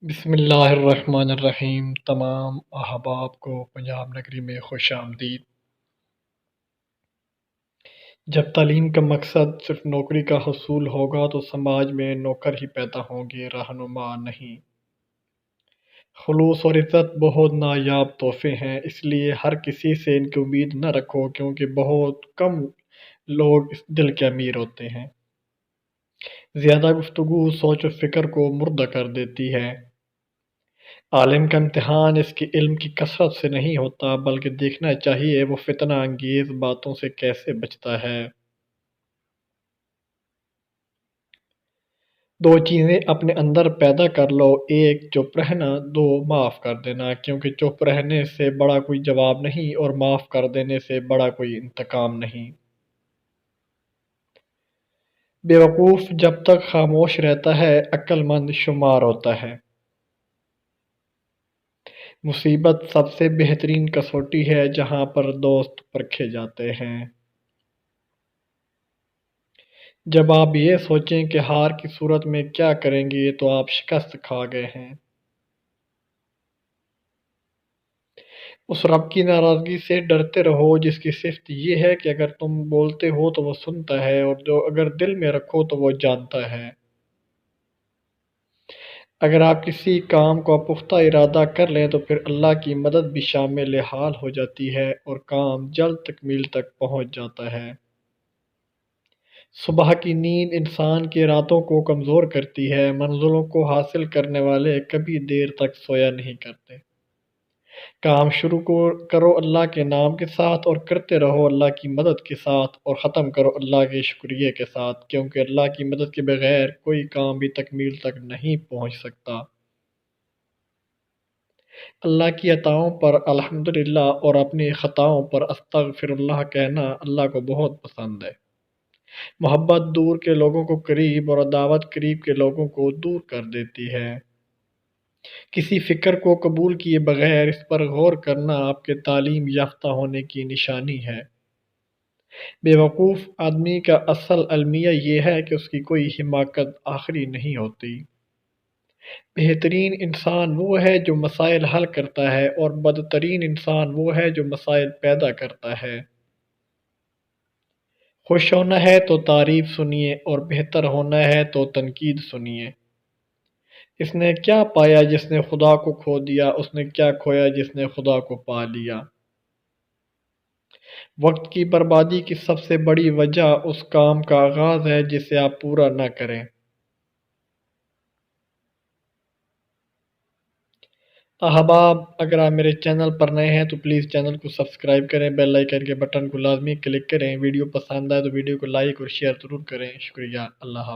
بسم اللہ الرحمن الرحیم۔ تمام احباب کو پنجاب نگری میں خوش آمدید۔ جب تعلیم کا مقصد صرف نوکری کا حصول ہوگا تو سماج میں نوکر ہی پیدا ہوں گے، رہنما نہیں۔ خلوص اور عزت بہت نایاب تحفے ہیں، اس لیے ہر کسی سے ان کی امید نہ رکھو، کیونکہ بہت کم لوگ اس دل کے امیر ہوتے ہیں۔ زیادہ گفتگو سوچ و فکر کو مردہ کر دیتی ہے۔ عالم کا امتحان اس کے علم کی کثرت سے نہیں ہوتا، بلکہ دیکھنا چاہیے وہ فتنہ انگیز باتوں سے کیسے بچتا ہے۔ دو چیزیں اپنے اندر پیدا کر لو، ایک چپ رہنا، دو معاف کر دینا، کیونکہ چپ رہنے سے بڑا کوئی جواب نہیں اور معاف کر دینے سے بڑا کوئی انتقام نہیں۔ بیوقوف جب تک خاموش رہتا ہے عقل مند شمار ہوتا ہے۔ مصیبت سب سے بہترین کسوٹی ہے جہاں پر دوست پرکھے جاتے ہیں۔ جب آپ یہ سوچیں کہ ہار کی صورت میں کیا کریں گے تو آپ شکست کھا گئے ہیں۔ اس رب کی ناراضگی سے ڈرتے رہو جس کی صفت یہ ہے کہ اگر تم بولتے ہو تو وہ سنتا ہے، اور جو اگر دل میں رکھو تو وہ جانتا ہے۔ اگر آپ کسی کام کو پختہ ارادہ کر لیں تو پھر اللہ کی مدد بھی شامل حال ہو جاتی ہے اور کام جلد تکمیل تک پہنچ جاتا ہے۔ صبح کی نیند انسان کی ارادوں کو کمزور کرتی ہے، منزلوں کو حاصل کرنے والے کبھی دیر تک سویا نہیں کرتے۔ کام شروع کرو اللہ کے نام کے ساتھ اور کرتے رہو اللہ کی مدد کے ساتھ، اور ختم کرو اللہ کے شکریہ کے ساتھ، کیونکہ اللہ کی مدد کے بغیر کوئی کام بھی تکمیل تک نہیں پہنچ سکتا۔ اللہ کی عطاؤں پر الحمدللہ اور اپنی خطاؤں پر استغفر اللہ کہنا اللہ کو بہت پسند ہے۔ محبت دور کے لوگوں کو قریب اور عداوت قریب کے لوگوں کو دور کر دیتی ہے۔ کسی فکر کو قبول کیے بغیر اس پر غور کرنا آپ کے تعلیم یافتہ ہونے کی نشانی ہے۔ بیوقوف آدمی کا اصل المیہ یہ ہے کہ اس کی کوئی حماقت آخری نہیں ہوتی۔ بہترین انسان وہ ہے جو مسائل حل کرتا ہے، اور بدترین انسان وہ ہے جو مسائل پیدا کرتا ہے۔ خوش ہونا ہے تو تعریف سنیے، اور بہتر ہونا ہے تو تنقید سنیے۔ اس نے کیا پایا جس نے خدا کو کھو دیا، اس نے کیا کھویا جس نے خدا کو پا لیا۔ وقت کی بربادی کی سب سے بڑی وجہ اس کام کا آغاز ہے جسے آپ پورا نہ کریں۔ احباب، اگر آپ میرے چینل پر نئے ہیں تو پلیز چینل کو سبسکرائب کریں، بیل آئیکن کے بٹن کو لازمی کلک کریں، ویڈیو پسند آئے تو ویڈیو کو لائک اور شیئر ضرور کریں۔ شکریہ، اللہ حافظ۔